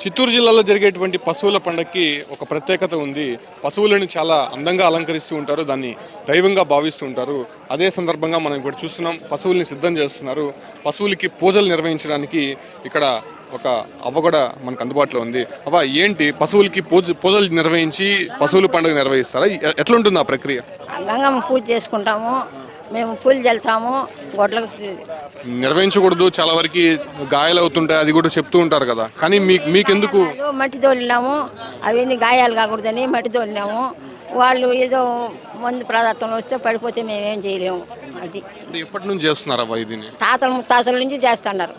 చిత్తూరు జిల్లాలో జరిగేటువంటి పశువుల పండగకి ఒక ప్రత్యేకత ఉంది. పశువులను చాలా అందంగా అలంకరిస్తూ ఉంటారు. దాన్ని దైవంగా భావిస్తూ ఉంటారు. అదే సందర్భంగా మనం ఇప్పుడు చూస్తున్నాం, పశువుల్ని సిద్ధం చేస్తున్నారు. పశువులకి పూజలు నిర్వహించడానికి ఇక్కడ ఒక అవ్వ కూడా మనకు అందుబాటులో ఉంది. అవ్వ, ఏంటి పశువులకి పూజలు నిర్వహించి పశువుల పండుగ నిర్వహిస్తారా? ఎట్లుంటుంది ఆ ప్రక్రియ? గంగమ్మ పూజ చేసుకుంటాము. మేము పూలు చల్లుతాము గొడ్లకు. నిర్వహించకూడదు, చాలా వరకు గాయాలు అవుతుంటాయి, అది కూడా చెప్తూ ఉంటారు కదా. కానీ మీకెందుకు? మట్టి తోలినాము, అవన్నీ గాయాలు కాకూడదని మట్టి తోలినాము. వాళ్ళు ఏదో మందు పదార్థంలో వస్తే పడిపోతే మేమేం చేయలేము. అది అంటే ఎప్పటి నుంచి చేస్తున్నారా దీన్ని? తాతల ముత్తాతల నుంచి చేస్తున్నారు.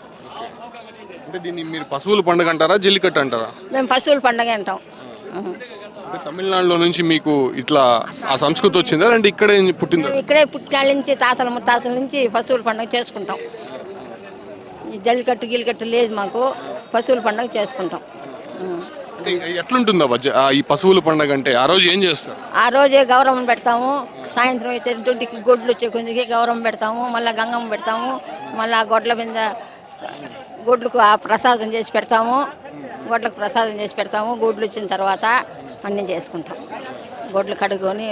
అంటే దీన్ని మీరు పశువుల పండుగ అంటారా, జల్లికట్టు అంటారా? మేము పశువుల పండగ అంటాం. అంటే తమిళనాడులో నుంచి మీకు ఇట్లా ఆ సంస్కృతి వచ్చిందా, అంటే ఇక్కడే పుట్టిందా? ఇక్కడే పుట్టిన నుంచి తాతల ముత్తాతల నుంచి పశువుల పండుగ చేసుకుంటాం. ఈ జల్లికట్టు గిల్లికట్టు లేదు మాకు, పశువుల పండుగ చేసుకుంటాం. అంటే ఎట్లుంటుందా ఈ పశువుల పండుగ అంటే? ఆ రోజు ఏం చేస్తారు? ఆ రోజే గౌరవం పెడతాము. సాయంత్రం అయితే దొడ్డికి గొడ్లు వచ్చే కొంచెంకి గౌరవం పెడతాము. మళ్ళీ గంగమ్మ పెడతాము. మళ్ళీ గొడ్ల మీద గొడ్లకు ఆ ప్రసాదం చేసి పెడతాము. గొడ్లకు ప్రసాదం చేసి పెడతాము. గొడ్లు వచ్చిన తర్వాత అన్నీ చేసుకుంటాం. గొడ్లు కడుక్కొని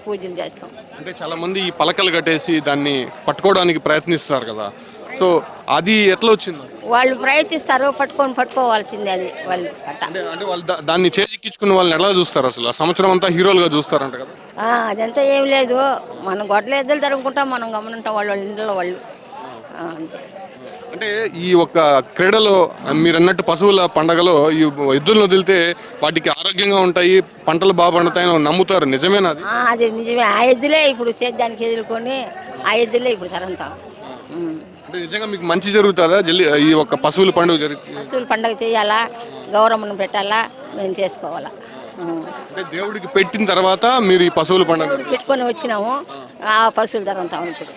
పూజలు చేస్తాం. అంటే చాలా మంది ఈ పలకలు కట్టేసి దాన్ని పట్టుకోవడానికి ప్రయత్నిస్తారు కదా, సో అది ఎట్లా వచ్చింది? వాళ్ళు ప్రయత్నిస్తారు, పట్టుకోవాల్సిందే అది వాళ్ళు కట్ట. అంటే వాళ్ళు దాన్ని చేజిక్కించుకున్న వాళ్ళని ఎలా చూస్తారు అసలు? ఆ సంవత్సరం అంతా హీరోలుగా చూస్తారంట కదా. అదంతా ఏం లేదు, మనం గొడ్ల ఎద్దులు తరుముకుంటాం, మనం గమనుంటాం వాళ్ళ ఇంట్లో వాళ్ళు అంతే. అంటే ఈ ఒక్క క్రీడలో మీరు అన్నట్టు పశువుల పండగలో ఈ ఎద్దులను వదిలితే వాటికి ఆరోగ్యంగా ఉంటాయి, పంటలు బాగా పండుతాయని నమ్ముతారు, నిజమేనా అది? అది నిజమే. ఆ ఎద్దులే ఇప్పుడు సేద్యానికి ఎదుర్కొని ఆ ఎద్దులే ఇప్పుడు తరంతాం. అంటే నిజంగా మీకు మంచి జరుగుతుందా ఈ ఒక్క పశువుల పండుగ జరుగుతుంది? పశువుల పండుగ చేయాలా, గౌరమ్మను పెట్టాలా, మేము చేసుకోవాలా. అంటే దేవుడికి పెట్టిన తర్వాత మీరు ఈ పశువుల పండుగ పెట్టుకొని వచ్చినాము, ఆ పశువులు తరంతాం ఇప్పుడు.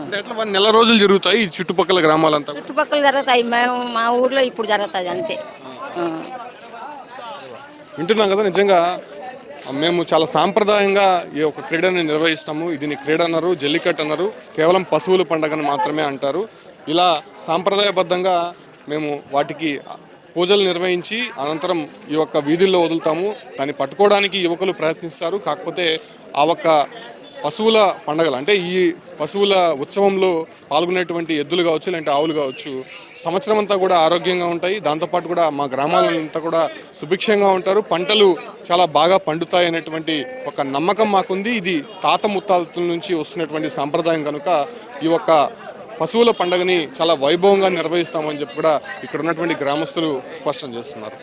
అంటే ఎట్లా నెల రోజులు జరుగుతాయి ఈ చుట్టుపక్కల గ్రామాలంతా? చుట్టుపక్కల జరుగుతాయి, మేము మా ఊర్లో ఇప్పుడు జరుగుతుంది అంతే. వింటున్నాం కదా, నిజంగా మేము చాలా సాంప్రదాయంగా ఈ యొక్క క్రీడని నిర్వహిస్తాము. దీన్ని క్రీడ అన్నారు, జల్లికట్టు అన్నారు, కేవలం పశువుల పండుగను మాత్రమే అంటారు. ఇలా సాంప్రదాయబద్ధంగా మేము వాటికి పూజలు నిర్వహించి అనంతరం ఈ యొక్క వీధుల్లో వదులుతాము. దాన్ని పట్టుకోవడానికి యువకులు ప్రయత్నిస్తారు. కాకపోతే ఆ ఒక్క పశువుల పండుగలు అంటే ఈ పశువుల ఉత్సవంలో పాల్గొనేటువంటి ఎద్దులు కావచ్చు, లేదంటే ఆవులు కావచ్చు, సంవత్సరం అంతా కూడా ఆరోగ్యంగా ఉంటాయి. దాంతోపాటు కూడా మా గ్రామాలంతా కూడా సుభిక్షంగా ఉంటారు, పంటలు చాలా బాగా పండుతాయి అనేటువంటి ఒక నమ్మకం మాకుంది. ఇది తాత ముత్తాతల నుంచి వస్తున్నటువంటి సాంప్రదాయం కనుక ఈ ఒక్క పశువుల పండుగని చాలా వైభవంగా నిర్వహిస్తామని చెప్పి కూడా ఇక్కడ ఉన్నటువంటి గ్రామస్తులు స్పష్టం చేస్తున్నారు.